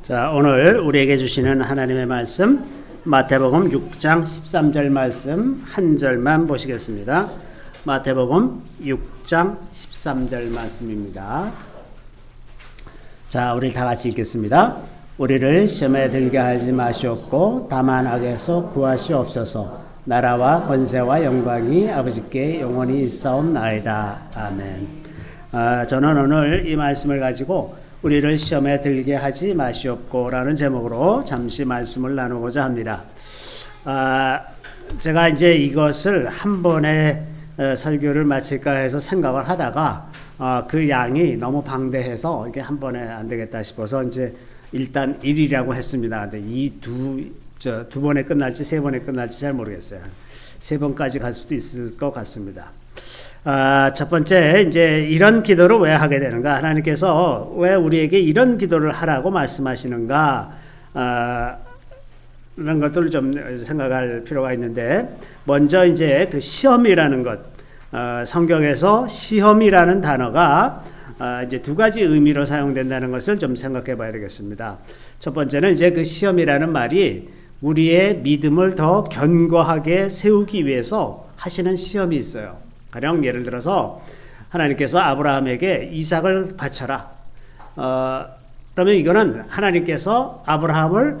자, 오늘 우리에게 주시는 하나님의 말씀 마태복음 6장 13절 말씀 한 절만 보시겠습니다. 마태복음 6장 13절 말씀입니다. 자, 우리 다 같이 읽겠습니다. 우리를 시험에 들게 하지 마시옵고 다만 악에서 구하시옵소서. 나라와 권세와 영광이 아버지께 영원히 있사옵나이다. 아멘. 저는 오늘 이 말씀을 가지고 우리를 시험에 들게 하지 마시옵고 라는 제목으로 잠시 말씀을 나누고자 합니다. 제가 이제 이것을 한 번에 설교를 마칠까 해서 생각을 하다가 그 양이 너무 방대해서 이게 한 번에 안 되겠다 싶어서 이제 일단 1이라고 했습니다. 근데 이 두 번에 끝날지 세 번에 끝날지 잘 모르겠어요. 세 번까지 갈 수도 있을 것 같습니다. 첫 번째, 이제 이런 기도를 왜 하게 되는가? 하나님께서 왜 우리에게 이런 기도를 하라고 말씀하시는가? 이런 것들을 좀 생각할 필요가 있는데, 먼저 이제 그 시험이라는 것, 성경에서 시험이라는 단어가 이제 두 가지 의미로 사용된다는 것을 좀 생각해 봐야 되겠습니다. 첫 번째는 이제 그 시험이라는 말이 우리의 믿음을 더 견고하게 세우기 위해서 하시는 시험이 있어요. 가령 예를 들어서 하나님께서 아브라함에게 이삭을 바쳐라. 그러면 이거는 하나님께서 아브라함을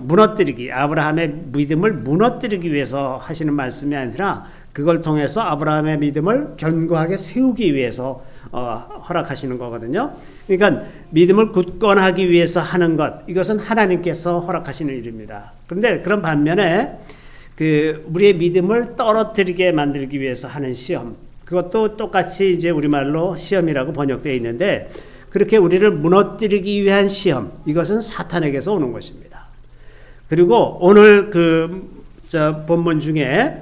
무너뜨리기, 아브라함의 믿음을 무너뜨리기 위해서 하시는 말씀이 아니라 그걸 통해서 아브라함의 믿음을 견고하게 세우기 위해서 허락하시는 거거든요. 그러니까 믿음을 굳건하기 위해서 하는 것, 이것은 하나님께서 허락하시는 일입니다. 그런데 그런 반면에 우리의 믿음을 떨어뜨리게 만들기 위해서 하는 시험, 그것도 똑같이 이제 우리말로 시험이라고 번역되어 있는데, 그렇게 우리를 무너뜨리기 위한 시험, 이것은 사탄에게서 오는 것입니다. 그리고 오늘 본문 중에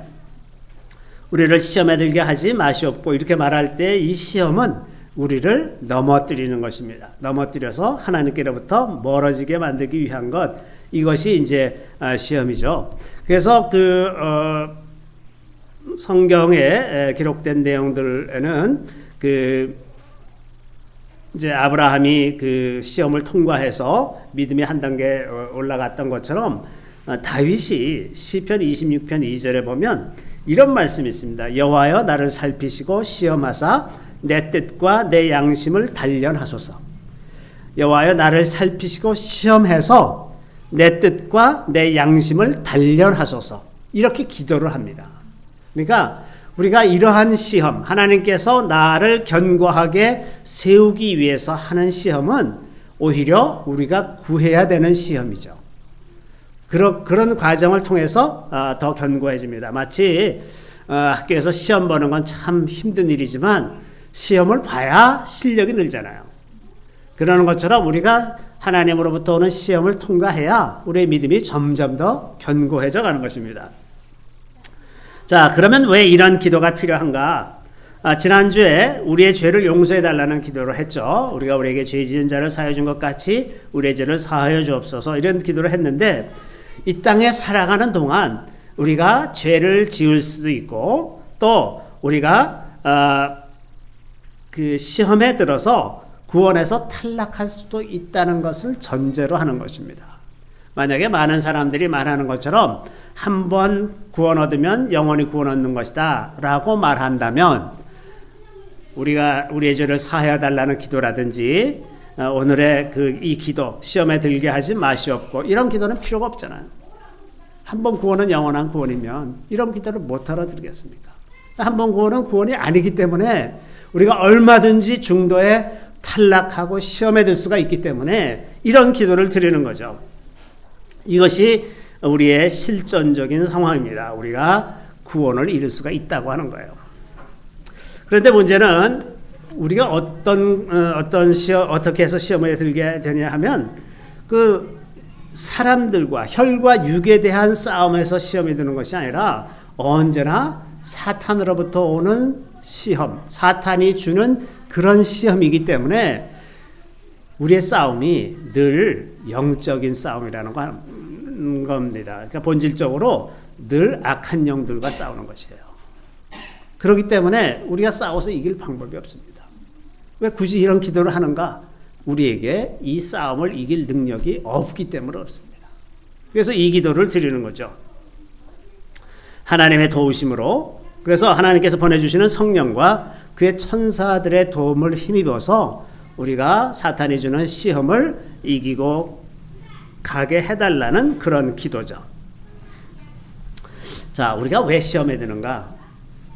우리를 시험에 들게 하지 마시옵고 이렇게 말할 때 이 시험은 우리를 넘어뜨리는 것입니다. 넘어뜨려서 하나님께로부터 멀어지게 만들기 위한 것, 이것이 이제 시험이죠. 그래서 성경에 기록된 내용들에는 이제 아브라함이 그 시험을 통과해서 믿음이 한 단계 올라갔던 것처럼 다윗이 시편 26편 2절에 보면 이런 말씀이 있습니다. 여호와여 나를 살피시고 시험하사 내 뜻과 내 양심을 단련하소서. 여호와여 나를 살피시고 시험해서 내 뜻과 내 양심을 단련하소서. 이렇게 기도를 합니다. 그러니까 우리가 이러한 시험, 하나님께서 나를 견고하게 세우기 위해서 하는 시험은 오히려 우리가 구해야 되는 시험이죠. 그런 과정을 통해서 더 견고해집니다. 마치 학교에서 시험 보는 건 참 힘든 일이지만 시험을 봐야 실력이 늘잖아요. 그러는 것처럼 우리가 하나님으로부터 오는 시험을 통과해야 우리의 믿음이 점점 더 견고해져 가는 것입니다. 자, 그러면 왜 이런 기도가 필요한가? 지난주에 우리의 죄를 용서해 달라는 기도를 했죠. 우리가 우리에게 죄 지은 자를 사하여 준 것 같이 우리의 죄를 사하여 주옵소서, 이런 기도를 했는데, 이 땅에 살아가는 동안 우리가 죄를 지을 수도 있고, 또 우리가 그 시험에 들어서 구원에서 탈락할 수도 있다는 것을 전제로 하는 것입니다. 만약에 많은 사람들이 말하는 것처럼 한 번 구원 얻으면 영원히 구원 얻는 것이다 라고 말한다면, 우리가 우리의 죄를 사하여 달라는 기도라든지 오늘의 이 기도, 시험에 들게 하지 마시옵고, 이런 기도는 필요가 없잖아요. 한 번 구원은 영원한 구원이면 이런 기도를 못 알아들겠습니까? 한 번 구원은 구원이 아니기 때문에 우리가 얼마든지 중도에 탈락하고 시험에 들 수가 있기 때문에 이런 기도를 드리는 거죠. 이것이 우리의 실존적인 상황입니다. 우리가 구원을 이룰 수가 있다고 하는 거예요. 그런데 문제는 우리가 어떻게 해서 시험에 들게 되냐 하면, 사람들과 혈과 육에 대한 싸움에서 시험이 드는 것이 아니라 언제나 사탄으로부터 오는 시험, 사탄이 주는 그런 시험이기 때문에 우리의 싸움이 늘 영적인 싸움이라는 겁니다. 그러니까 본질적으로 늘 악한 영들과 싸우는 것이에요. 그렇기 때문에 우리가 싸워서 이길 방법이 없습니다. 왜 굳이 이런 기도를 하는가? 우리에게 이 싸움을 이길 능력이 없기 때문에 그렇습니다. 그래서 이 기도를 드리는 거죠. 하나님의 도우심으로, 그래서 하나님께서 보내주시는 성령과 그의 천사들의 도움을 힘입어서 우리가 사탄이 주는 시험을 이기고 가게 해달라는 그런 기도죠. 자, 우리가 왜 시험에 드는가?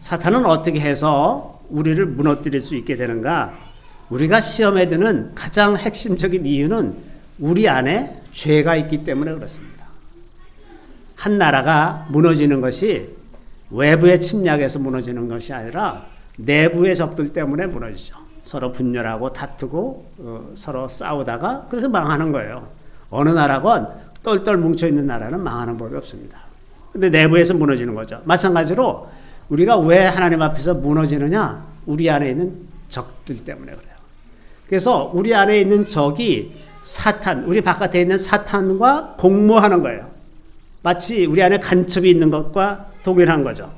사탄은 어떻게 해서 우리를 무너뜨릴 수 있게 되는가? 우리가 시험에 드는 가장 핵심적인 이유는 우리 안에 죄가 있기 때문에 그렇습니다. 한 나라가 무너지는 것이 외부의 침략에서 무너지는 것이 아니라 내부의 적들 때문에 무너지죠. 서로 분열하고 다투고 서로 싸우다가 그래서 망하는 거예요. 어느 나라건 똘똘 뭉쳐있는 나라는 망하는 법이 없습니다. 근데 내부에서 무너지는 거죠. 마찬가지로 우리가 왜 하나님 앞에서 무너지느냐? 우리 안에 있는 적들 때문에 그래요. 그래서 우리 안에 있는 적이 사탄, 우리 바깥에 있는 사탄과 공모하는 거예요. 마치 우리 안에 간첩이 있는 것과 동일한 거죠.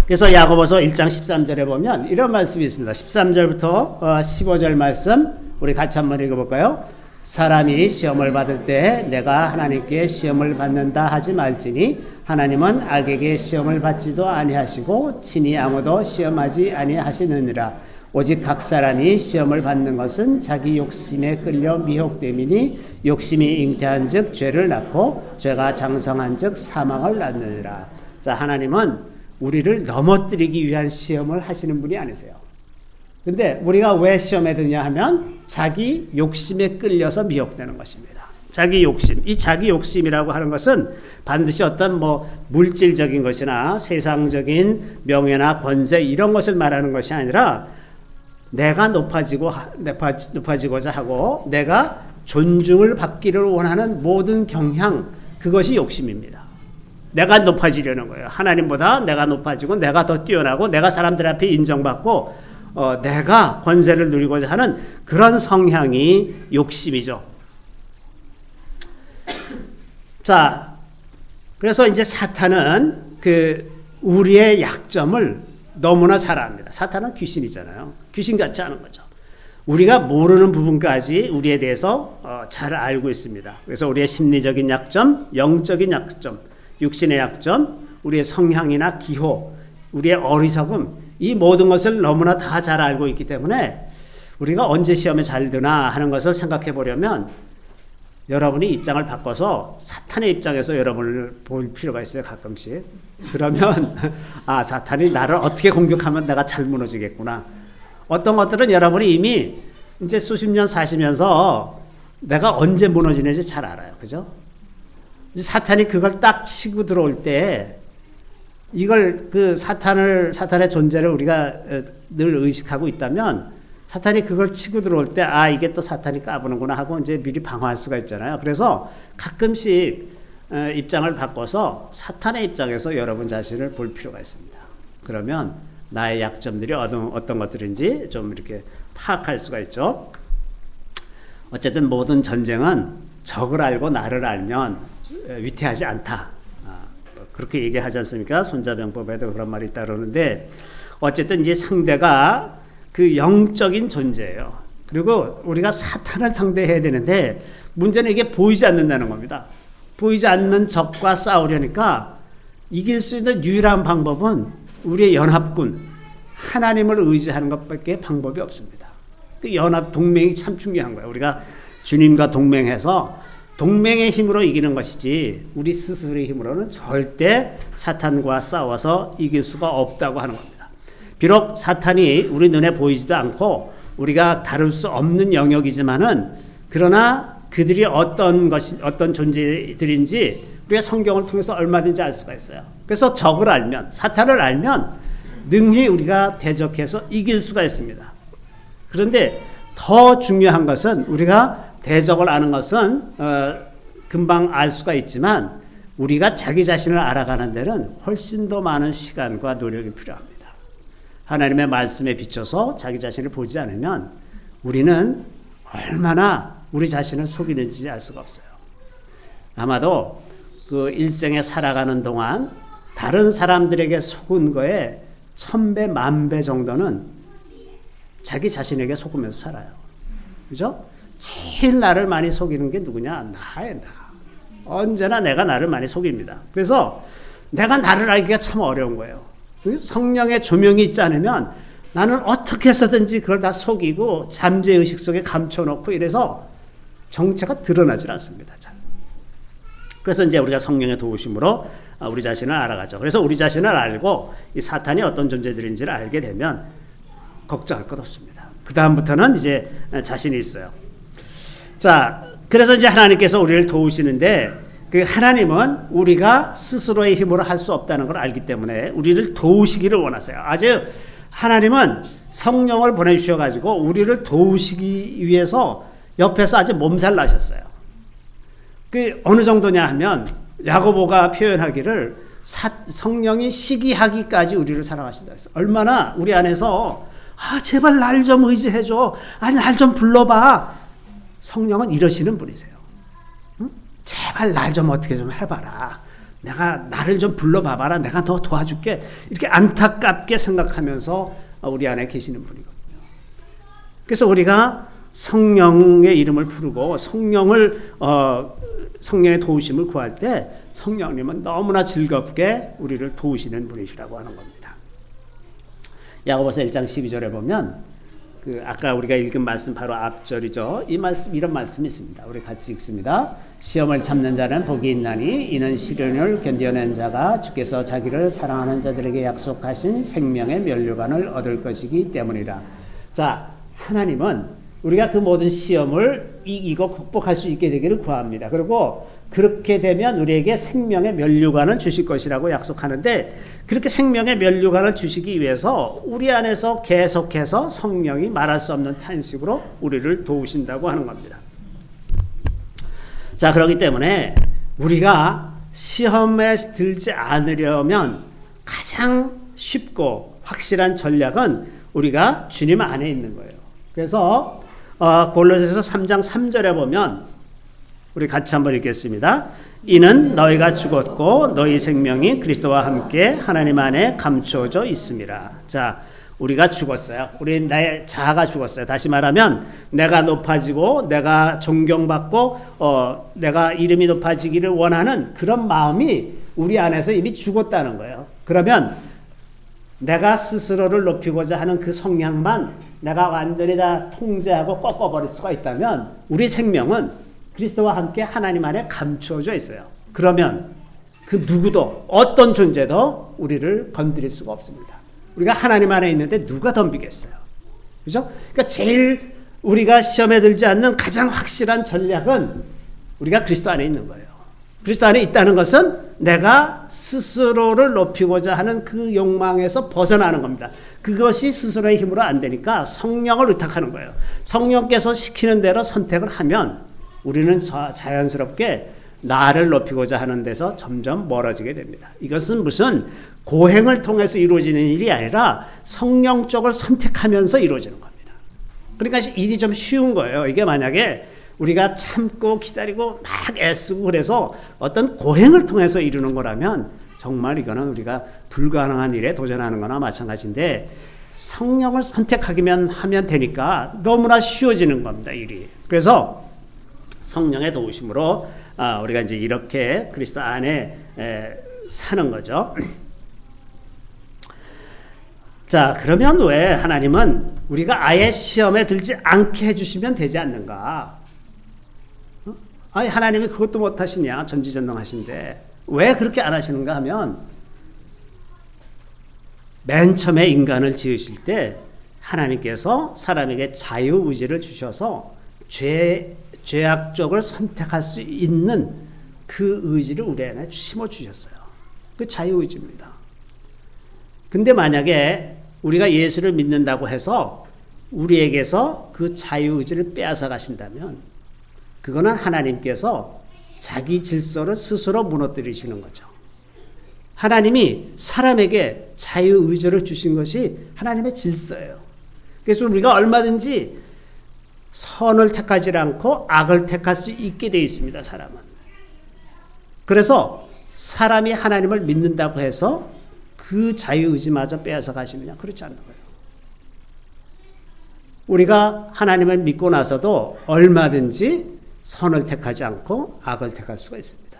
그래서 야고보서 1장 13절에 보면 이런 말씀이 있습니다. 13절부터 15절 말씀 우리 같이 한번 읽어볼까요? 사람이 시험을 받을 때 내가 하나님께 시험을 받는다 하지 말지니 하나님은 악에게 시험을 받지도 아니하시고 친히 아무도 시험하지 아니하시느니라. 오직 각 사람이 시험을 받는 것은 자기 욕심에 끌려 미혹됨이니 욕심이 잉태한 즉 죄를 낳고 죄가 장성한 즉 사망을 낳느니라. 자, 하나님은 우리를 넘어뜨리기 위한 시험을 하시는 분이 아니세요. 근데 우리가 왜 시험에 드냐 하면 자기 욕심에 끌려서 미혹되는 것입니다. 자기 욕심. 이 자기 욕심이라고 하는 것은 반드시 어떤 물질적인 것이나 세상적인 명예나 권세 이런 것을 말하는 것이 아니라 내가 높아지고자 하고 내가 존중을 받기를 원하는 모든 경향, 그것이 욕심입니다. 내가 높아지려는 거예요. 하나님보다 내가 높아지고 내가 더 뛰어나고 내가 사람들 앞에 인정받고 내가 권세를 누리고자 하는 그런 성향이 욕심이죠. 자, 그래서 이제 사탄은 우리의 약점을 너무나 잘 압니다. 사탄은 귀신이잖아요. 귀신 같지 않은 거죠. 우리가 모르는 부분까지 우리에 대해서 잘 알고 있습니다. 그래서 우리의 심리적인 약점, 영적인 약점, 육신의 약점, 우리의 성향이나 기호, 우리의 어리석음, 이 모든 것을 너무나 다 잘 알고 있기 때문에 우리가 언제 시험에 잘 드나 하는 것을 생각해 보려면 여러분이 입장을 바꿔서 사탄의 입장에서 여러분을 볼 필요가 있어요. 가끔씩. 그러면 사탄이 나를 어떻게 공격하면 내가 잘 무너지겠구나. 어떤 것들은 여러분이 이미 이제 수십 년 사시면서 내가 언제 무너지는지 잘 알아요. 그죠? 사탄이 그걸 딱 치고 들어올 때 이걸 사탄의 존재를 우리가 늘 의식하고 있다면 사탄이 그걸 치고 들어올 때 이게 또 사탄이 까부는구나 하고 이제 미리 방어할 수가 있잖아요. 그래서 가끔씩 입장을 바꿔서 사탄의 입장에서 여러분 자신을 볼 필요가 있습니다. 그러면 나의 약점들이 어떤 것들인지 좀 이렇게 파악할 수가 있죠. 어쨌든 모든 전쟁은 적을 알고 나를 알면 위태하지 않다. 그렇게 얘기하지 않습니까? 손자병법에도 그런 말이 있다 그러는데 어쨌든 이제 상대가 그 영적인 존재예요. 그리고 우리가 사탄을 상대해야 되는데 문제는 이게 보이지 않는다는 겁니다. 보이지 않는 적과 싸우려니까 이길 수 있는 유일한 방법은 우리의 연합군, 하나님을 의지하는 것밖에 방법이 없습니다. 그 연합 동맹이 참 중요한 거예요. 우리가 주님과 동맹해서 동맹의 힘으로 이기는 것이지 우리 스스로의 힘으로는 절대 사탄과 싸워서 이길 수가 없다고 하는 겁니다. 비록 사탄이 우리 눈에 보이지도 않고 우리가 다룰 수 없는 영역이지만은 그러나 그들이 어떤 존재들인지 우리가 성경을 통해서 얼마든지 알 수가 있어요. 그래서 적을 알면, 사탄을 알면 능히 우리가 대적해서 이길 수가 있습니다. 그런데 더 중요한 것은 우리가 대적을 아는 것은 금방 알 수가 있지만 우리가 자기 자신을 알아가는 데는 훨씬 더 많은 시간과 노력이 필요합니다. 하나님의 말씀에 비춰서 자기 자신을 보지 않으면 우리는 얼마나 우리 자신을 속이는지 알 수가 없어요. 아마도 그 일생에 살아가는 동안 다른 사람들에게 속은 거에 1000배, 10,000배 정도는 자기 자신에게 속으면서 살아요. 그죠? 제일 나를 많이 속이는 게 누구냐? 나야, 나. 언제나 내가 나를 많이 속입니다. 그래서 내가 나를 알기가 참 어려운 거예요. 성령의 조명이 있지 않으면 나는 어떻게 해서든지 그걸 다 속이고 잠재의식 속에 감춰놓고 이래서 정체가 드러나질 않습니다. 잘. 그래서 이제 우리가 성령의 도우심으로 우리 자신을 알아가죠. 그래서 우리 자신을 알고 이 사탄이 어떤 존재들인지를 알게 되면 걱정할 것 없습니다. 그 다음부터는 이제 자신이 있어요. 자, 그래서 이제 하나님께서 우리를 도우시는데 그 하나님은 우리가 스스로의 힘으로 할 수 없다는 걸 알기 때문에 우리를 도우시기를 원하세요. 아주 하나님은 성령을 보내주셔가지고 우리를 도우시기 위해서 옆에서 아주 몸살 나셨어요. 그 어느 정도냐 하면 야고보가 표현하기를 성령이 시기하기까지 우리를 사랑하신다 했어요. 얼마나 우리 안에서 제발 날 좀 의지해줘. 아니 날 좀 불러봐. 성령은 이러시는 분이세요. 응? 제발 날 좀 어떻게 좀 해봐라. 내가 나를 좀 불러봐봐라. 내가 너 도와줄게. 이렇게 안타깝게 생각하면서 우리 안에 계시는 분이거든요. 그래서 우리가 성령의 이름을 부르고 성령의 도우심을 구할 때 성령님은 너무나 즐겁게 우리를 도우시는 분이시라고 하는 겁니다. 야고보서 1장 12절에 보면 아까 우리가 읽은 말씀 바로 앞절이죠. 이런 말씀이 있습니다. 우리 같이 읽습니다. 시험을 참는 자는 복이 있나니 이는 시련을 견뎌낸 자가 주께서 자기를 사랑하는 자들에게 약속하신 생명의 면류관을 얻을 것이기 때문이라. 자, 하나님은 우리가 그 모든 시험을 이기고 극복할 수 있게 되기를 구합니다. 그리고 그렇게 되면 우리에게 생명의 면류관을 주실 것이라고 약속하는데 그렇게 생명의 면류관을 주시기 위해서 우리 안에서 계속해서 성령이 말할 수 없는 탄식으로 우리를 도우신다고 하는 겁니다. 자, 그렇기 때문에 우리가 시험에 들지 않으려면 가장 쉽고 확실한 전략은 우리가 주님 안에 있는 거예요. 그래서 골로새서 3장 3절에 보면 우리 같이 한번 읽겠습니다. 이는 너희가 죽었고 너희 생명이 그리스도와 함께 하나님 안에 감추어져 있습니다. 자, 우리가 죽었어요. 우리 나의 자아가 죽었어요. 다시 말하면 내가 높아지고 내가 존경받고 내가 이름이 높아지기를 원하는 그런 마음이 우리 안에서 이미 죽었다는 거예요. 그러면 내가 스스로를 높이고자 하는 그 성향만 내가 완전히 다 통제하고 꺾어버릴 수가 있다면 우리 생명은 그리스도와 함께 하나님 안에 감추어져 있어요. 그러면 그 누구도 어떤 존재도 우리를 건드릴 수가 없습니다. 우리가 하나님 안에 있는데 누가 덤비겠어요? 그죠? 그러니까 제일 우리가 시험에 들지 않는 가장 확실한 전략은 우리가 그리스도 안에 있는 거예요. 그리스도 안에 있다는 것은 내가 스스로를 높이고자 하는 그 욕망에서 벗어나는 겁니다. 그것이 스스로의 힘으로 안 되니까 성령을 의탁하는 거예요. 성령께서 시키는 대로 선택을 하면 우리는 자연스럽게 나를 높이고자 하는 데서 점점 멀어지게 됩니다. 이것은 무슨 고행을 통해서 이루어지는 일이 아니라 성령 쪽을 선택하면서 이루어지는 겁니다. 그러니까 일이 좀 쉬운 거예요. 이게 만약에 우리가 참고 기다리고 막 애쓰고 그래서 어떤 고행을 통해서 이루는 거라면 정말 이거는 우리가 불가능한 일에 도전하는 거나 마찬가지인데 성령을 선택하기만 하면 되니까 너무나 쉬워지는 겁니다. 일이. 그래서 성령의 도우심으로 우리가 이제 이렇게 그리스도 안에 사는 거죠. 자, 그러면 왜 하나님은 우리가 아예 시험에 들지 않게 해주시면 되지 않는가? 아니, 하나님이 그것도 못하시냐? 전지전능하신데 왜 그렇게 안 하시는가 하면 맨 처음에 인간을 지으실 때 하나님께서 사람에게 자유의지를 주셔서 죄악 쪽을 선택할 수 있는 그 의지를 우리 안에 심어주셨어요. 그 자유의지입니다. 근데 만약에 우리가 예수를 믿는다고 해서 우리에게서 그 자유의지를 빼앗아 가신다면 그거는 하나님께서 자기 질서를 스스로 무너뜨리시는 거죠. 하나님이 사람에게 자유의지를 주신 것이 하나님의 질서예요. 그래서 우리가 얼마든지 선을 택하지 않고 악을 택할 수 있게 되어 있습니다. 사람은. 그래서 사람이 하나님을 믿는다고 해서 그 자유의지마저 빼앗아 가시느냐? 그렇지 않는 거예요. 우리가 하나님을 믿고 나서도 얼마든지 선을 택하지 않고 악을 택할 수가 있습니다.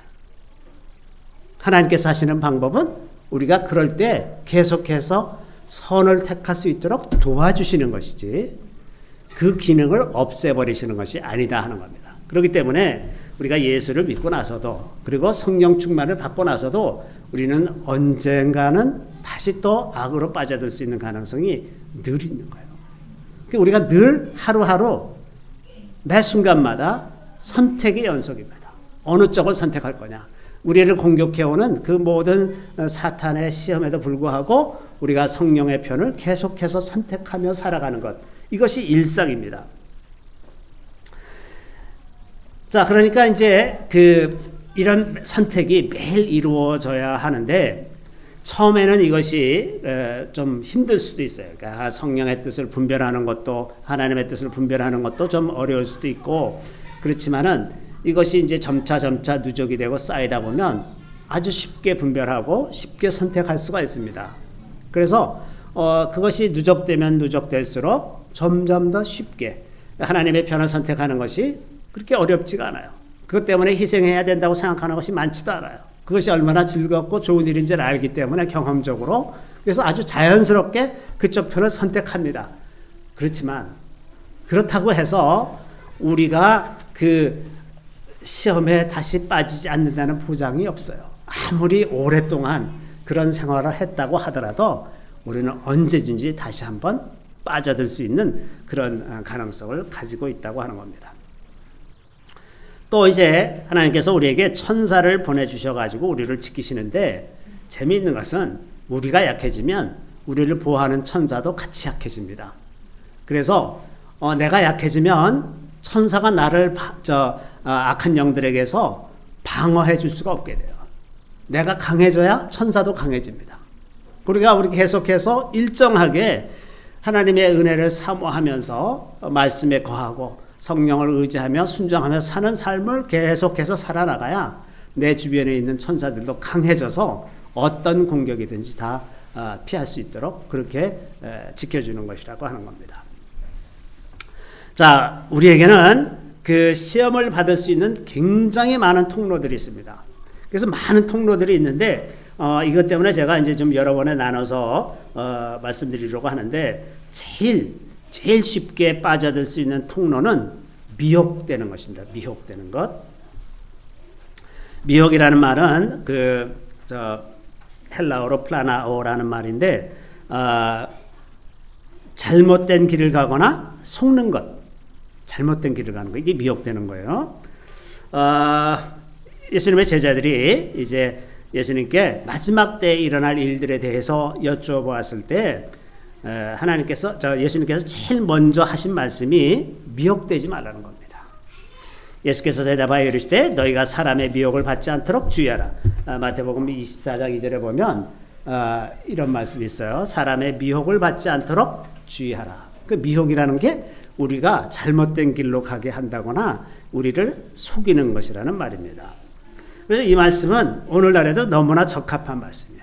하나님께서 하시는 방법은 우리가 그럴 때 계속해서 선을 택할 수 있도록 도와주시는 것이지 그 기능을 없애버리시는 것이 아니다 하는 겁니다. 그렇기 때문에 우리가 예수를 믿고 나서도 그리고 성령 충만을 받고 나서도 우리는 언젠가는 다시 또 악으로 빠져들 수 있는 가능성이 늘 있는 거예요. 우리가 늘 하루하루 매 순간마다 선택의 연속입니다. 어느 쪽을 선택할 거냐. 우리를 공격해오는 그 모든 사탄의 시험에도 불구하고 우리가 성령의 편을 계속해서 선택하며 살아가는 것. 이것이 일상입니다. 자, 그러니까 이제 이런 선택이 매일 이루어져야 하는데 처음에는 이것이 좀 힘들 수도 있어요. 그러니까 성령의 뜻을 분별하는 것도 하나님의 뜻을 분별하는 것도 좀 어려울 수도 있고 그렇지만은 이것이 이제 점차 누적이 되고 쌓이다 보면 아주 쉽게 분별하고 쉽게 선택할 수가 있습니다. 그래서 그것이 누적되면 누적될수록 점점 더 쉽게 하나님의 편을 선택하는 것이 그렇게 어렵지가 않아요. 그것 때문에 희생해야 된다고 생각하는 것이 많지도 않아요. 그것이 얼마나 즐겁고 좋은 일인지를 알기 때문에 경험적으로 그래서 아주 자연스럽게 그쪽 편을 선택합니다. 그렇지만 그렇다고 해서 우리가 그 시험에 다시 빠지지 않는다는 보장이 없어요. 아무리 오랫동안 그런 생활을 했다고 하더라도 우리는 언제든지 다시 한번 빠져들 수 있는 그런 가능성을 가지고 있다고 하는 겁니다. 또 이제 하나님께서 우리에게 천사를 보내주셔가지고 우리를 지키시는데 재미있는 것은 우리가 약해지면 우리를 보호하는 천사도 같이 약해집니다. 그래서 내가 약해지면 천사가 나를 악한 영들에게서 방어해 줄 수가 없게 돼요. 내가 강해져야 천사도 강해집니다. 우리가 계속해서 일정하게 하나님의 은혜를 사모하면서 말씀에 거하고 성령을 의지하며 순종하며 사는 삶을 계속해서 살아나가야 내 주변에 있는 천사들도 강해져서 어떤 공격이든지 다 피할 수 있도록 그렇게 지켜주는 것이라고 하는 겁니다. 자, 우리에게는 그 시험을 받을 수 있는 굉장히 많은 통로들이 있습니다. 그래서 많은 통로들이 있는데 이것 때문에 제가 이제 좀 여러 번에 나눠서 말씀드리려고 하는데 제일 쉽게 빠져들 수 있는 통로는 미혹되는 것입니다. 미혹되는 것. 미혹이라는 말은 헬라어로 플라나오라는 말인데 잘못된 길을 가거나 속는 것, 잘못된 길을 가는 것, 이게 미혹되는 거예요. 예수님의 제자들이 이제 예수님께 마지막 때에 일어날 일들에 대해서 여쭤보았을 때 예수님께서 제일 먼저 하신 말씀이 미혹되지 말라는 겁니다. 예수께서 대답하여 이르시되 너희가 사람의 미혹을 받지 않도록 주의하라. 마태복음 24장 2절에 보면 이런 말씀이 있어요. 사람의 미혹을 받지 않도록 주의하라. 그 미혹이라는 게 우리가 잘못된 길로 가게 한다거나 우리를 속이는 것이라는 말입니다. 그래서 이 말씀은 오늘날에도 너무나 적합한 말씀이에요.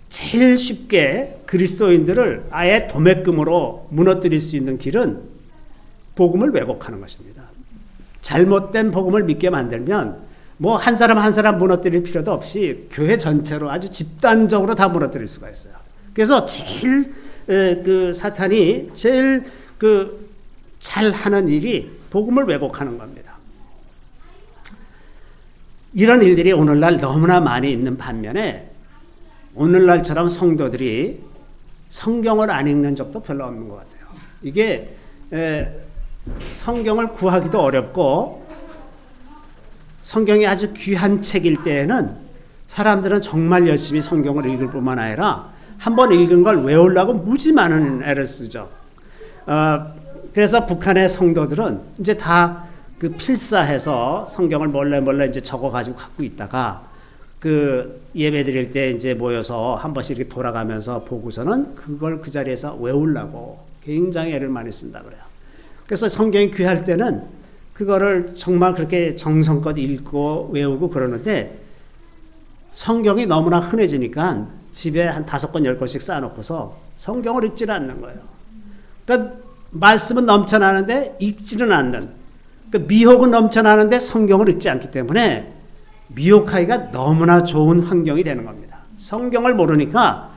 제일 쉽게 그리스도인들을 아예 도매금으로 무너뜨릴 수 있는 길은 복음을 왜곡하는 것입니다. 잘못된 복음을 믿게 만들면 뭐 한 사람 한 사람 무너뜨릴 필요도 없이 교회 전체로 아주 집단적으로 다 무너뜨릴 수가 있어요. 그래서 제일 사탄이 제일 잘하는 일이 복음을 왜곡하는 겁니다. 이런 일들이 오늘날 너무나 많이 있는 반면에 오늘날처럼 성도들이 성경을 안 읽는 적도 별로 없는 것 같아요. 이게 성경을 구하기도 어렵고 성경이 아주 귀한 책일 때에는 사람들은 정말 열심히 성경을 읽을 뿐만 아니라 한번 읽은 걸 외우려고 무지 많은 애를 쓰죠. 그래서 북한의 성도들은 이제 다 필사해서 성경을 몰래 이제 적어가지고 갖고 있다가 예배 드릴 때 이제 모여서 한 번씩 이렇게 돌아가면서 보고서는 그걸 그 자리에서 외우려고 굉장히 애를 많이 쓴다 그래요. 그래서 성경이 귀할 때는 그거를 정말 그렇게 정성껏 읽고 외우고 그러는데 성경이 너무나 흔해지니까 집에 한 5권 10권씩 쌓아놓고서 성경을 읽지를 않는 거예요. 그러니까 말씀은 넘쳐나는데 읽지는 않는, 그 미혹은 넘쳐나는데 성경을 읽지 않기 때문에 미혹하기가 너무나 좋은 환경이 되는 겁니다. 성경을 모르니까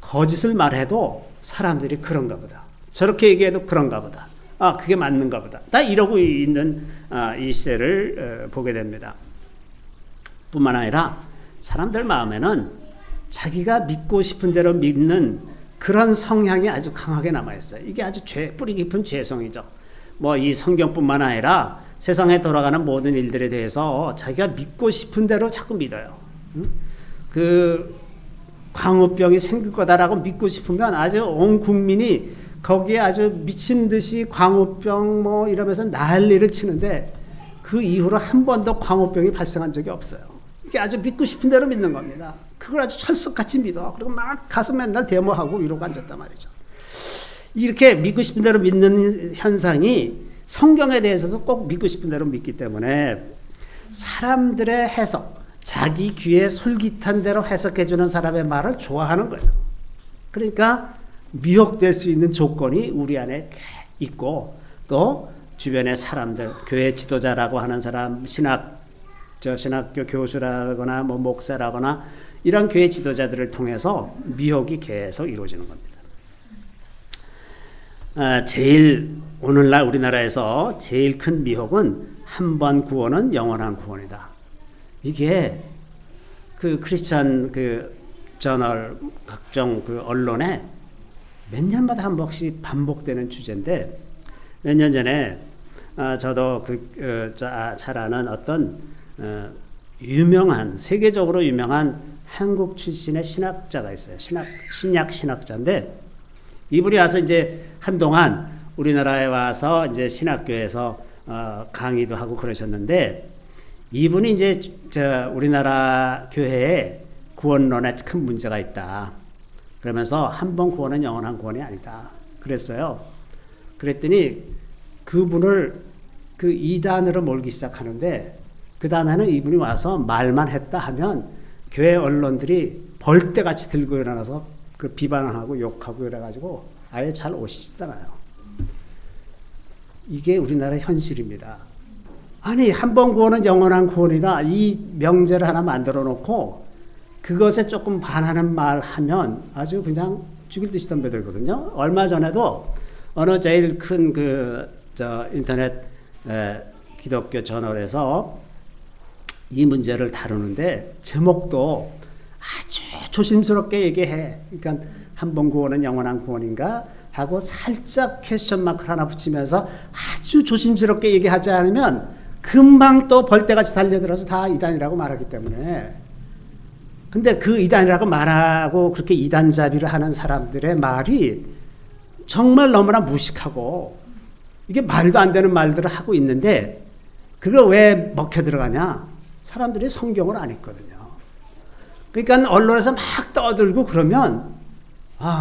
거짓을 말해도 사람들이 그런가 보다, 저렇게 얘기해도 그런가 보다, 그게 맞는가 보다, 다 이러고 있는 이 시대를 보게 됩니다. 뿐만 아니라 사람들 마음에는 자기가 믿고 싶은 대로 믿는 그런 성향이 아주 강하게 남아있어요. 이게 아주 뿌리 깊은 죄성이죠. 뭐 이 성경뿐만 아니라 세상에 돌아가는 모든 일들에 대해서 자기가 믿고 싶은 대로 자꾸 믿어요. 그 광우병이 생길 거다라고 믿고 싶으면 아주 온 국민이 거기에 아주 미친 듯이 광우병 뭐 이러면서 난리를 치는데 그 이후로 한 번도 광우병이 발생한 적이 없어요. 이게 아주 믿고 싶은 대로 믿는 겁니다. 그걸 아주 철석같이 믿어. 그리고 막 가서 맨날 데모하고 이러고 앉았단 말이죠. 이렇게 믿고 싶은 대로 믿는 현상이 성경에 대해서도 꼭 믿고 싶은 대로 믿기 때문에 사람들의 해석, 자기 귀에 솔깃한 대로 해석해주는 사람의 말을 좋아하는 거예요. 그러니까 미혹될 수 있는 조건이 우리 안에 있고, 또 주변의 사람들, 교회 지도자라고 하는 사람, 신학교 교수라거나 뭐 목사라거나 이런 교회 지도자들을 통해서 미혹이 계속 이루어지는 겁니다. 제일 오늘날 우리나라에서 제일 큰 미혹은 한 번 구원은 영원한 구원이다. 이게 그 크리스천 그 저널 각종 그 언론에 몇 년마다 한 번씩 반복되는 주제인데, 몇 년 전에 저도 잘 아는 어떤 유명한, 세계적으로 유명한 한국 출신의 신학자가 있어요. 신약 신학자인데, 이분이 와서 이제 한동안 우리나라에 와서 이제 신학교에서 강의도 하고 그러셨는데, 이분이 이제 우리나라 교회에 구원론에 큰 문제가 있다. 그러면서 한 번 구원은 영원한 구원이 아니다. 그랬어요. 그랬더니 그분을 그 이단으로 몰기 시작하는데, 그 다음에는 이분이 와서 말만 했다 하면 교회 언론들이 벌떼같이 들고 일어나서 그 비방하고 욕하고 이래가지고 아예 잘 오시지도 않아요. 이게 우리나라 현실입니다. 아니, 한 번 구원은 영원한 구원이다. 이 명제를 하나 만들어 놓고 그것에 조금 반하는 말 하면 아주 그냥 죽일 듯이 덤벼들거든요. 얼마 전에도 어느 제일 큰 인터넷 기독교 저널에서 이 문제를 다루는데 제목도 아주 조심스럽게 얘기해. 그러니까 한 번 구원은 영원한 구원인가 하고 살짝 퀘스천 마크 하나 붙이면서 아주 조심스럽게 얘기하지 않으면 금방 또 벌떼같이 달려들어서 다 이단이라고 말하기 때문에. 근데 그 이단이라고 말하고 그렇게 이단잡이를 하는 사람들의 말이 정말 너무나 무식하고 이게 말도 안 되는 말들을 하고 있는데, 그걸 왜 먹혀 들어가냐? 사람들이 성경을 안 읽거든요. 그러니까 언론에서 막 떠들고 그러면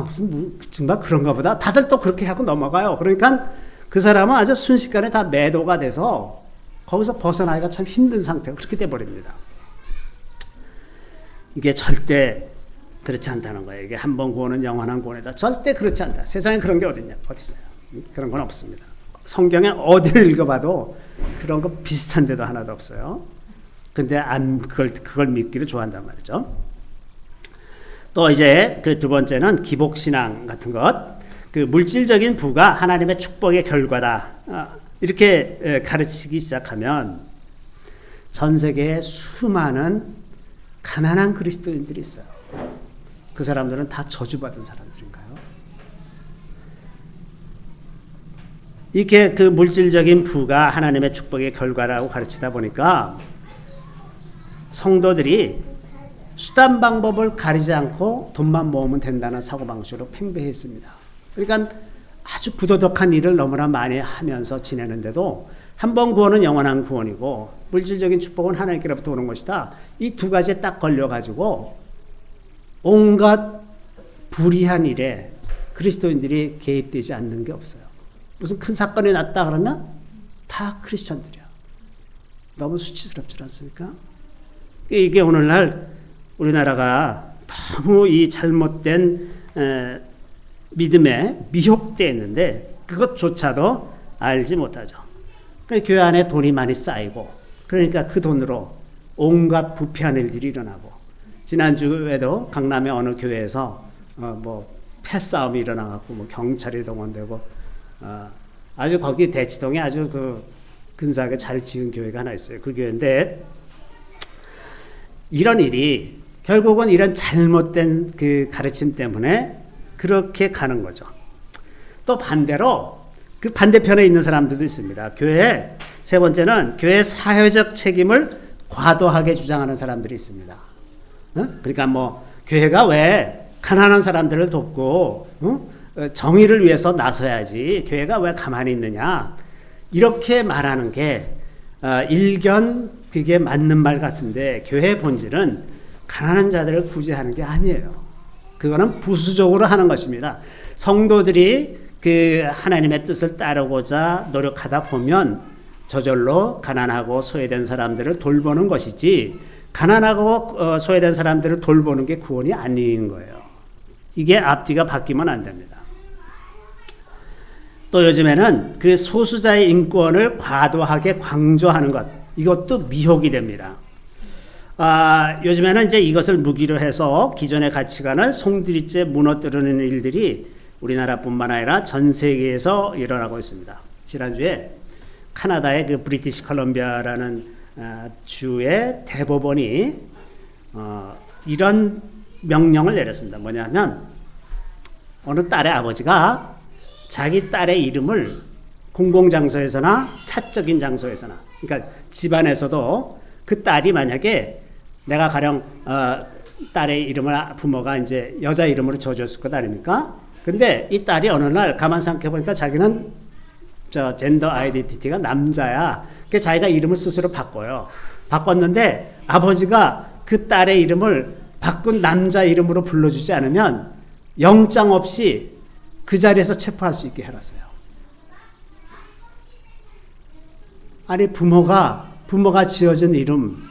무슨 정말 그런가 보다. 다들 또 그렇게 하고 넘어가요. 그러니까 그 사람은 아주 순식간에 다 매도가 돼서 거기서 벗어나기가 참 힘든 상태가 그렇게 돼버립니다. 이게 절대 그렇지 않다는 거예요. 이게 한 번 구원은 영원한 구원이다. 절대 그렇지 않다. 세상에 그런 게 어딨냐? 어디 있어요? 그런 건 없습니다. 성경에 어디를 읽어봐도 그런 거 비슷한 데도 하나도 없어요. 근데 그걸 믿기를 좋아한단 말이죠. 또 이제 그 두 번째는 기복신앙 같은 것. 그 물질적인 부가 하나님의 축복의 결과다. 이렇게 가르치기 시작하면 전 세계에 수많은 가난한 그리스도인들이 있어요. 그 사람들은 다 저주받은 사람들인가요? 이렇게 그 물질적인 부가 하나님의 축복의 결과라고 가르치다 보니까 성도들이 수단 방법을 가리지 않고 돈만 모으면 된다는 사고방식으로 팽배했습니다. 그러니까 아주 부도덕한 일을 너무나 많이 하면서 지내는데도 한 번 구원은 영원한 구원이고 물질적인 축복은 하나님께로부터 오는 것이다. 이 두 가지에 딱 걸려가지고 온갖 불의한 일에 그리스도인들이 개입되지 않는 게 없어요. 무슨 큰 사건이 났다 그러면 다 크리스천들이야. 너무 수치스럽지 않습니까? 이게 오늘날 우리나라가 너무 이 잘못된 믿음에 미혹되어 있는데, 그것조차도 알지 못하죠. 그 교회 안에 돈이 많이 쌓이고 그러니까 그 돈으로 온갖 부패한 일들이 일어나고 지난주에도 강남의 어느 교회에서 패싸움이 일어나갖고 경찰이 동원되고 아주 거기 대치동에 아주 그 근사하게 잘 지은 교회가 하나 있어요. 그 교회인데 이런 일이 결국은 이런 잘못된 그 가르침 때문에 그렇게 가는 거죠. 또 반대로 그 반대편에 있는 사람들도 있습니다. 교회 세 번째는 교회 사회적 책임을 과도하게 주장하는 사람들이 있습니다. 그러니까 교회가 왜 가난한 사람들을 돕고 정의를 위해서 나서야지 교회가 왜 가만히 있느냐 이렇게 말하는 게 일견 그게 맞는 말 같은데 교회의 본질은 가난한 자들을 구제하는 게 아니에요. 그거는 부수적으로 하는 것입니다. 성도들이 그 하나님의 뜻을 따르고자 노력하다 보면 저절로 가난하고 소외된 사람들을 돌보는 것이지 가난하고 소외된 사람들을 돌보는 게 구원이 아닌 거예요. 이게 앞뒤가 바뀌면 안 됩니다. 또 요즘에는 그 소수자의 인권을 과도하게 강조하는 것 이것도 미혹이 됩니다. 요즘에는 이제 이것을 무기로 해서 기존의 가치관을 송두리째 무너뜨리는 일들이 우리나라뿐만 아니라 전 세계에서 일어나고 있습니다. 지난주에 카나다의 그 브리티시 컬럼비아라는 주의 대법원이 이런 명령을 내렸습니다. 뭐냐면 어느 딸의 아버지가 자기 딸의 이름을 공공장소에서나 사적인 장소에서나 그러니까 집안에서도 그 딸이 만약에 내가 가령 딸의 이름을 부모가 이제 여자 이름으로 줘줬을 것 아닙니까? 근데 이 딸이 어느 날 가만 생각해 보니까 자기는 젠더 아이덴티티가 남자야. 그래서 자기가 이름을 스스로 바꿔요. 바꿨는데 아버지가 그 딸의 이름을 바꾼 남자 이름으로 불러주지 않으면 영장 없이 그 자리에서 체포할 수 있게 해놨어요. 아니 부모가 지어준 이름,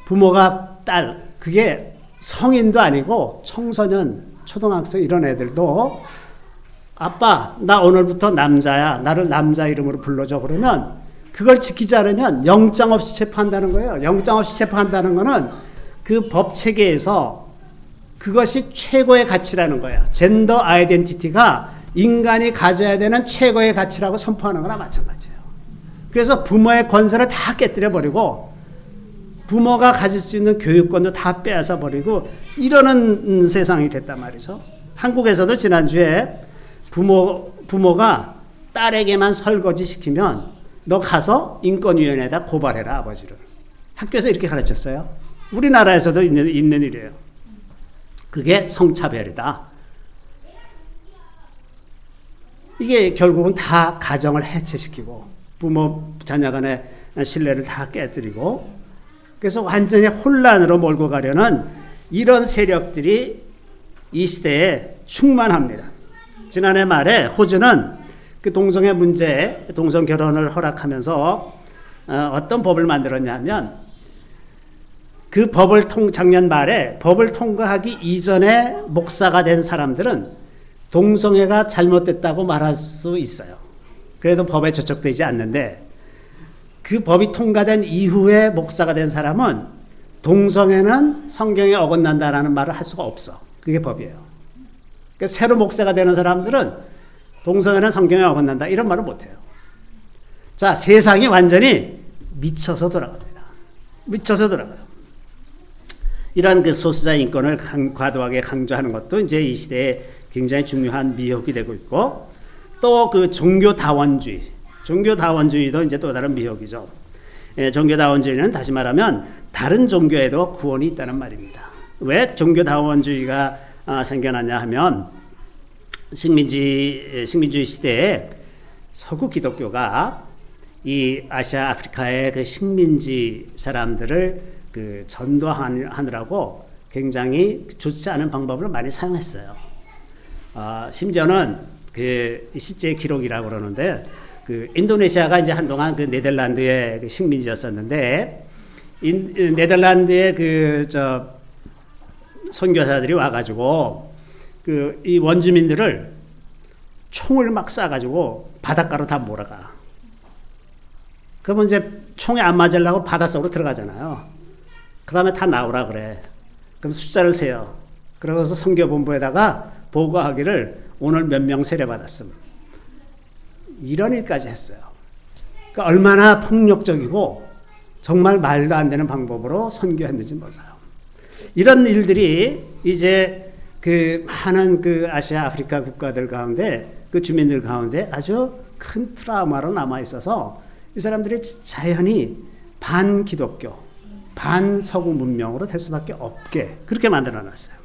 부모가 딸, 그게 성인도 아니고 청소년, 초등학생 이런 애들도 아빠 나 오늘부터 남자야. 나를 남자 이름으로 불러줘. 그러면 그걸 지키지 않으면 영장 없이 체포한다는 거예요. 영장 없이 체포한다는 거는 그 법 체계에서 그것이 최고의 가치라는 거예요. 젠더 아이덴티티가 인간이 가져야 되는 최고의 가치라고 선포하는 거나 마찬가지예요. 그래서 부모의 권세를 다 깨뜨려 버리고 부모가 가질 수 있는 교육권도 다 빼앗아 버리고 이러는 세상이 됐단 말이죠. 한국에서도 지난주에 부모가 딸에게만 설거지 시키면 너 가서 인권위원회에다 고발해라 아버지를. 학교에서 이렇게 가르쳤어요. 우리나라에서도 있는 일이에요. 그게 성차별이다. 이게 결국은 다 가정을 해체시키고 부모 자녀 간의 신뢰를 다 깨뜨리고 그래서 완전히 혼란으로 몰고 가려는 이런 세력들이 이 시대에 충만합니다. 지난해 말에 호주는 그 동성애 문제, 동성 결혼을 허락하면서 어떤 법을 만들었냐면 그 법을 작년 말에 법을 통과하기 이전에 목사가 된 사람들은 동성애가 잘못됐다고 말할 수 있어요. 그래도 법에 저촉되지 않는데 그 법이 통과된 이후에 목사가 된 사람은 동성애는 성경에 어긋난다라는 말을 할 수가 없어. 그게 법이에요. 그러니까 새로 목사가 되는 사람들은 동성애는 성경에 어긋난다 이런 말을 못해요. 자, 세상이 완전히 미쳐서 돌아갑니다. 미쳐서 돌아가요. 이런 그 소수자 인권을 과도하게 강조하는 것도 이제 이 시대에 굉장히 중요한 미혹이 되고 있고 또 그 종교다원주의도 이제 또 다른 미혹이죠. 종교다원주의는 다시 말하면 다른 종교에도 구원이 있다는 말입니다. 왜 종교다원주의가 생겨났냐 하면 식민주의 시대에 서구 기독교가 이 아시아 아프리카의 그 식민지 사람들을 그 전도하느라고 굉장히 좋지 않은 방법을 많이 사용했어요. 심지어는 그 실제 기록이라고 그러는데 그 인도네시아가 이제 한동안 그 네덜란드의 그 식민지였었는데 네덜란드의 그 선교사들이 와가지고 그 이 원주민들을 총을 막 쏴가지고 바닷가로 다 몰아가. 그러면 이제 총에 안 맞으려고 바닷속으로 들어가잖아요. 그 다음에 다 나오라 그래. 그럼 숫자를 세요. 그러고서 선교본부에다가 보고하기를 오늘 몇 명 세례받았음. 이런 일까지 했어요. 그러니까 얼마나 폭력적이고 정말 말도 안 되는 방법으로 선교했는지 몰라요. 이런 일들이 이제 그 많은 그 아시아 아프리카 국가들 가운데 그 주민들 가운데 아주 큰 트라우마로 남아 있어서 이 사람들이 자연히 반 기독교, 반 서구 문명으로 될 수밖에 없게 그렇게 만들어 놨어요.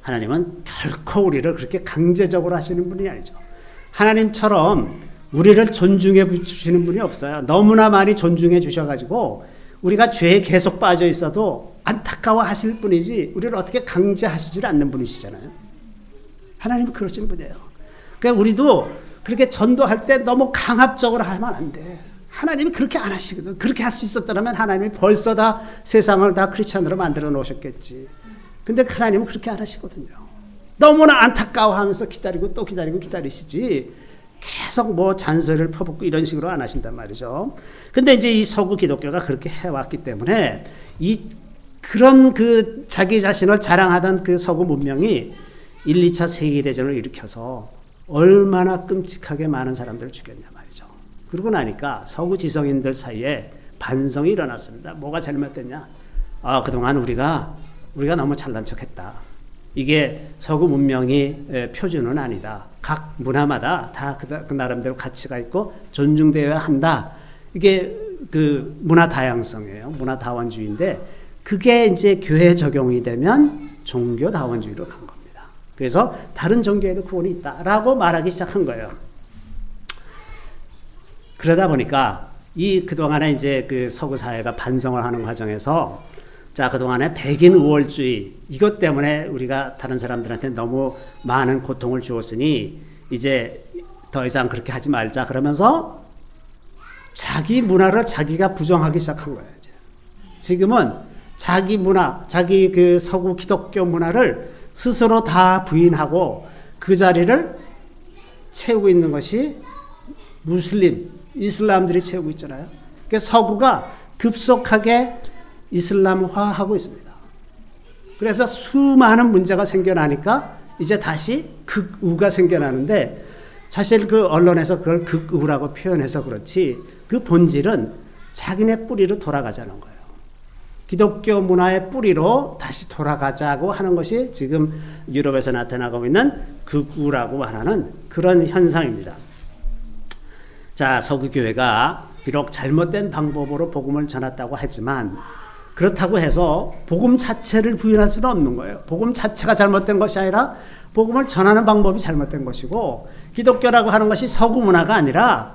하나님은 결코 우리를 그렇게 강제적으로 하시는 분이 아니죠. 하나님처럼 우리를 존중해 주시는 분이 없어요. 너무나 많이 존중해 주셔가지고 우리가 죄에 계속 빠져 있어도 안타까워 하실 분이지 우리를 어떻게 강제하시질 않는 분이시잖아요. 하나님은 그러시는 분이에요. 그러니까 우리도 그렇게 전도할 때 너무 강압적으로 하면 안 돼. 하나님이 그렇게 안 하시거든. 그렇게 할 수 있었다면 하나님이 벌써 다 세상을 다 크리스천으로 만들어 놓으셨겠지. 근데 하나님은 그렇게 안 하시거든요. 너무나 안타까워하면서 기다리고 또 기다리고 기다리시지 계속 뭐 잔소리를 퍼붓고 이런 식으로 안 하신단 말이죠. 근데 이제 이 서구 기독교가 그렇게 해왔기 때문에 그런 그 자기 자신을 자랑하던 그 서구 문명이 1, 2차 세계대전을 일으켜서 얼마나 끔찍하게 많은 사람들을 죽였냐 말이죠. 그러고 나니까 서구 지성인들 사이에 반성이 일어났습니다. 뭐가 잘못됐냐? 그동안 우리가 너무 잘난 척했다. 이게 서구 문명이 표준은 아니다. 각 문화마다 다 그 나름대로 가치가 있고 존중되어야 한다. 이게 그 문화 다양성이에요. 문화 다원주의인데 그게 이제 교회 적용이 되면 종교 다원주의로 간 겁니다. 그래서 다른 종교에도 구원이 있다라고 말하기 시작한 거예요. 그러다 보니까 그동안에 이제 그 서구 사회가 반성을 하는 과정에서 자, 그동안에 백인 우월주의 이것 때문에 우리가 다른 사람들한테 너무 많은 고통을 주었으니 이제 더 이상 그렇게 하지 말자 그러면서 자기 문화를 자기가 부정하기 시작한 거예요. 이제. 지금은 자기 문화, 자기 그 서구 기독교 문화를 스스로 다 부인하고 그 자리를 채우고 있는 것이 무슬림, 이슬람들이 채우고 있잖아요. 그러니까 서구가 급속하게 이슬람화하고 있습니다. 그래서 수많은 문제가 생겨나니까 이제 다시 극우가 생겨나는데 사실 그 언론에서 그걸 극우라고 표현해서 그렇지 그 본질은 자기네 뿌리로 돌아가자는 거예요. 기독교 문화의 뿌리로 다시 돌아가자고 하는 것이 지금 유럽에서 나타나고 있는 극우라고 말하는 그런 현상입니다. 자, 서구 교회가 비록 잘못된 방법으로 복음을 전했다고 하지만 그렇다고 해서 복음 자체를 부인할 수는 없는 거예요. 복음 자체가 잘못된 것이 아니라 복음을 전하는 방법이 잘못된 것이고 기독교라고 하는 것이 서구 문화가 아니라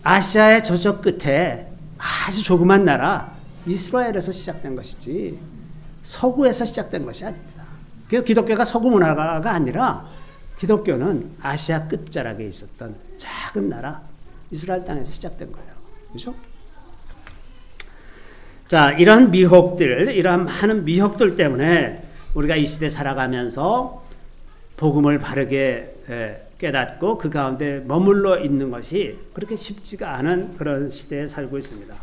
아시아의 저쪽 끝에 아주 조그만 나라 이스라엘에서 시작된 것이지 서구에서 시작된 것이 아닙니다. 그래서 기독교가 서구 문화가 아니라 기독교는 아시아 끝자락에 있었던 작은 나라 이스라엘 땅에서 시작된 거예요. 그렇죠? 자, 이런 미혹들, 이러한 많은 미혹들 때문에 우리가 이 시대 살아가면서 복음을 바르게 깨닫고 그 가운데 머물러 있는 것이 그렇게 쉽지가 않은 그런 시대에 살고 있습니다.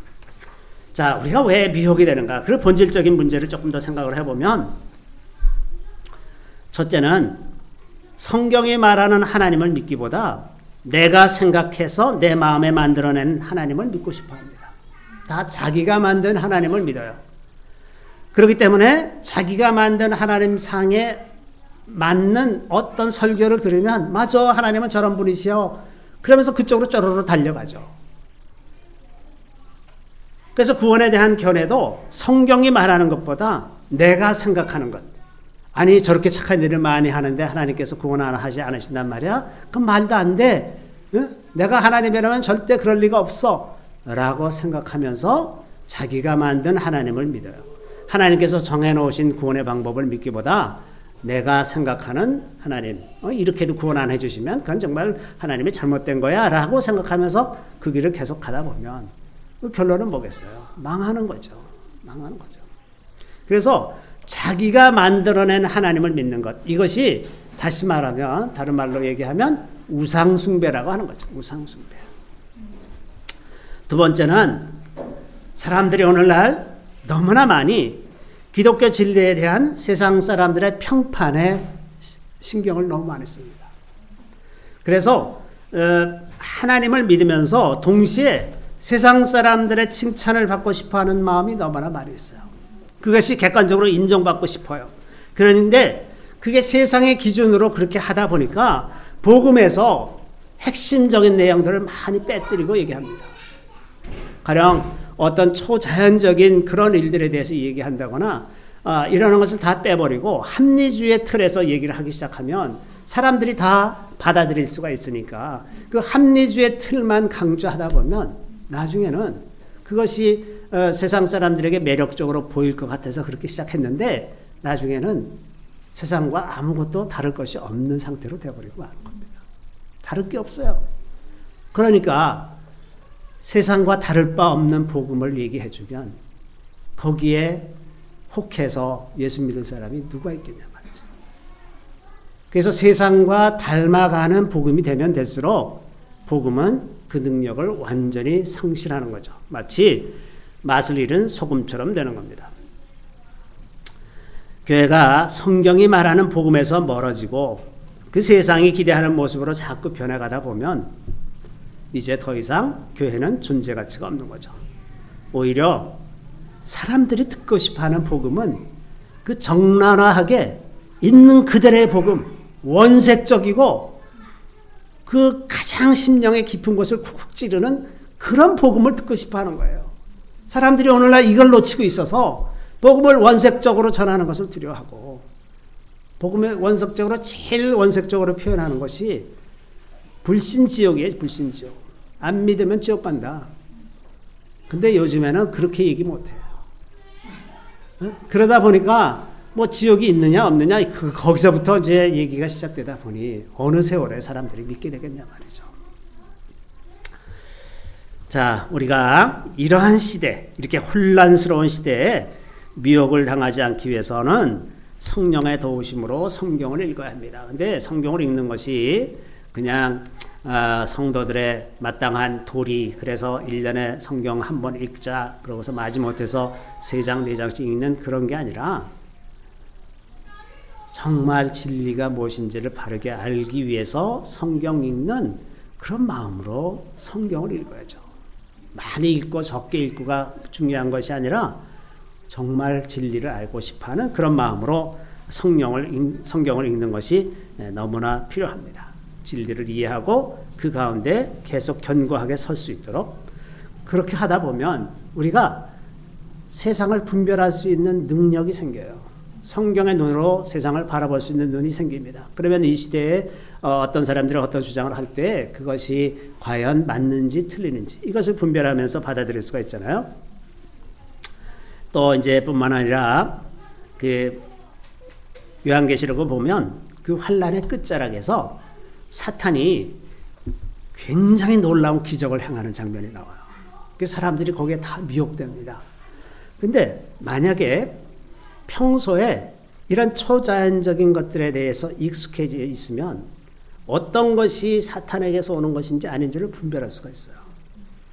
자, 우리가 왜 미혹이 되는가? 그 본질적인 문제를 조금 더 생각을 해보면 첫째는 성경이 말하는 하나님을 믿기보다 내가 생각해서 내 마음에 만들어낸 하나님을 믿고 싶어 합니다. 다 자기가 만든 하나님을 믿어요. 그렇기 때문에 자기가 만든 하나님 상에 맞는 어떤 설교를 들으면 맞아, 하나님은 저런 분이시여. 그러면서 그쪽으로 쪼르르 달려가죠. 그래서 구원에 대한 견해도 성경이 말하는 것보다 내가 생각하는 것. 아니 저렇게 착한 일을 많이 하는데 하나님께서 구원 하지 않으신단 말이야? 그럼 말도 안 돼. 응? 내가 하나님이라면 절대 그럴 리가 없어. 라고 생각하면서 자기가 만든 하나님을 믿어요. 하나님께서 정해놓으신 구원의 방법을 믿기보다 내가 생각하는 하나님, 이렇게도 구원 안 해주시면 그건 정말 하나님이 잘못된 거야 라고 생각하면서 그 길을 계속 가다 보면 그 결론은 뭐겠어요? 망하는 거죠. 망하는 거죠. 그래서 자기가 만들어낸 하나님을 믿는 것, 이것이 다시 말하면, 다른 말로 얘기하면 우상숭배라고 하는 거죠. 우상숭배. 두 번째는 사람들이 오늘날 너무나 많이 기독교 진리에 대한 세상 사람들의 평판에 신경을 너무 많이 씁니다. 그래서 하나님을 믿으면서 동시에 세상 사람들의 칭찬을 받고 싶어하는 마음이 너무나 많이 있어요. 그것이 객관적으로 인정받고 싶어요. 그런데 그게 세상의 기준으로 그렇게 하다 보니까 복음에서 핵심적인 내용들을 많이 빼뜨리고 얘기합니다. 가령 어떤 초자연적인 그런 일들에 대해서 얘기한다거나 이러는 것을 다 빼버리고 합리주의 틀에서 얘기를 하기 시작하면 사람들이 다 받아들일 수가 있으니까 그 합리주의 틀만 강조하다 보면 나중에는 그것이 세상 사람들에게 매력적으로 보일 것 같아서 그렇게 시작했는데 나중에는 세상과 아무것도 다를 것이 없는 상태로 되어버리고 마는 겁니다. 다를 게 없어요. 그러니까 세상과 다를 바 없는 복음을 얘기해주면 거기에 혹해서 예수 믿을 사람이 누가 있겠냐 말이죠. 그래서 세상과 닮아가는 복음이 되면 될수록 복음은 그 능력을 완전히 상실하는 거죠. 마치 맛을 잃은 소금처럼 되는 겁니다. 교회가 성경이 말하는 복음에서 멀어지고 그 세상이 기대하는 모습으로 자꾸 변해가다 보면 이제 더 이상 교회는 존재 가치가 없는 거죠. 오히려 사람들이 듣고 싶어하는 복음은 그 적나라하게 있는 그대로의 복음, 원색적이고 그 가장 심령의 깊은 곳을 쿡쿡 찌르는 그런 복음을 듣고 싶어하는 거예요. 사람들이 오늘날 이걸 놓치고 있어서 복음을 원색적으로 전하는 것을 두려워하고 복음을 원색적으로 제일 원색적으로 표현하는 것이 불신지옥이에요. 불신지옥. 안 믿으면 지옥 간다. 근데 요즘에는 그렇게 얘기 못해요. 그러다 보니까 뭐 지옥이 있느냐 없느냐 거기서부터 이제 얘기가 시작되다 보니 어느 세월에 사람들이 믿게 되겠냐 말이죠. 자, 우리가 이러한 시대, 이렇게 혼란스러운 시대에 미혹을 당하지 않기 위해서는 성령의 도우심으로 성경을 읽어야 합니다. 근데 성경을 읽는 것이 그냥 성도들의 마땅한 도리, 그래서 1년에 성경 한 번 읽자 그러고서 마지못해서 3장 4장씩 읽는 그런 게 아니라 정말 진리가 무엇인지를 바르게 알기 위해서 성경 읽는 그런 마음으로 성경을 읽어야죠. 많이 읽고 적게 읽고가 중요한 것이 아니라 정말 진리를 알고 싶어하는 그런 마음으로 성경을 읽는 것이 너무나 필요합니다. 진리를 이해하고 그 가운데 계속 견고하게 설 수 있도록 그렇게 하다 보면 우리가 세상을 분별할 수 있는 능력이 생겨요. 성경의 눈으로 세상을 바라볼 수 있는 눈이 생깁니다. 그러면 이 시대에 어떤 사람들이 어떤 주장을 할 때 그것이 과연 맞는지 틀리는지 이것을 분별하면서 받아들일 수가 있잖아요. 또 이제 뿐만 아니라 그 요한계시록을 보면 그 환란의 끝자락에서 사탄이 굉장히 놀라운 기적을 행하는 장면이 나와요. 그 사람들이 거기에 다 미혹됩니다. 근데 만약에 평소에 이런 초자연적인 것들에 대해서 익숙해져 있으면 어떤 것이 사탄에게서 오는 것인지 아닌지를 분별할 수가 있어요.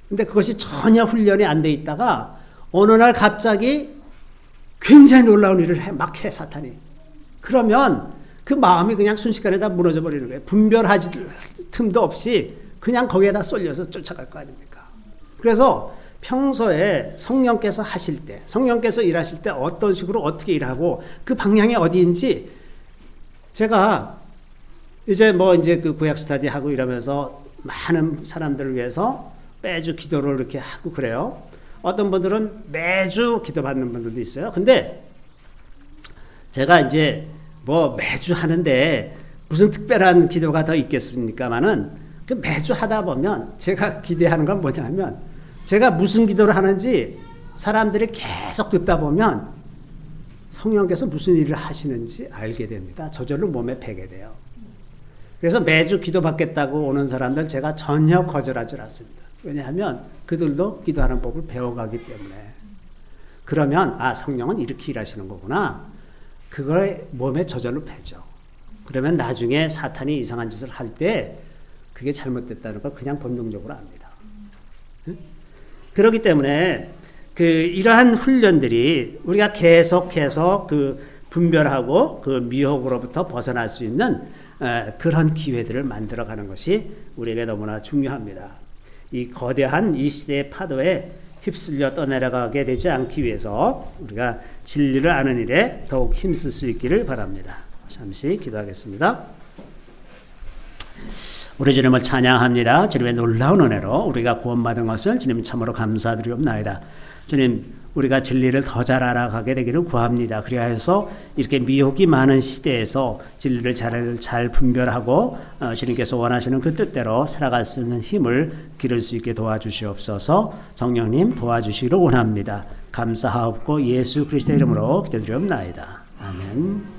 근데 그것이 전혀 훈련이 안 돼 있다가 어느 날 갑자기 굉장히 놀라운 일을 막 해, 사탄이. 그러면 그 마음이 그냥 순식간에 다 무너져 버리는 거예요. 분별하지 틈도 없이 그냥 거기에다 쏠려서 쫓아갈 거 아닙니까? 그래서 평소에 성령께서 하실 때, 성령께서 일하실 때 어떤 식으로 어떻게 일하고 그 방향이 어디인지 제가 이제 그 구약 스터디 하고 이러면서 많은 사람들을 위해서 매주 기도를 이렇게 하고 그래요. 어떤 분들은 매주 기도받는 분들도 있어요. 근데 제가 이제 매주 하는데 무슨 특별한 기도가 더 있겠습니까만은 그 매주 하다 보면 제가 기대하는 건 뭐냐면 제가 무슨 기도를 하는지 사람들이 계속 듣다 보면 성령께서 무슨 일을 하시는지 알게 됩니다. 저절로 몸에 배게 돼요. 그래서 매주 기도받겠다고 오는 사람들 제가 전혀 거절하지 않습니다. 왜냐하면 그들도 기도하는 법을 배워가기 때문에. 그러면 성령은 이렇게 일하시는 거구나. 그걸 몸에 저절로 배죠. 그러면 나중에 사탄이 이상한 짓을 할 때 그게 잘못됐다는 걸 그냥 본능적으로 압니다. 그렇기 때문에 이러한 훈련들이 우리가 계속해서 분별하고 미혹으로부터 벗어날 수 있는 그런 기회들을 만들어가는 것이 우리에게 너무나 중요합니다. 이 거대한 이 시대의 파도에 휩쓸려 떠내려가게 되지 않기 위해서 우리가 진리를 아는 일에 더욱 힘쓸 수 있기를 바랍니다. 잠시 기도하겠습니다. 우리 주님을 찬양합니다. 주님의 놀라운 은혜로 우리가 구원받은 것을 주님 참으로 감사드리옵나이다. 주님, 우리가 진리를 더 잘 알아가게 되기를 구합니다. 그리하여서 이렇게 미혹이 많은 시대에서 진리를 잘 분별하고 주님께서 원하시는 그 뜻대로 살아갈 수 있는 힘을 기를 수 있게 도와주시옵소서. 성령님 도와주시기를 원합니다. 감사하옵고 예수 그리스도의 이름으로 기도드리옵나이다. 아멘.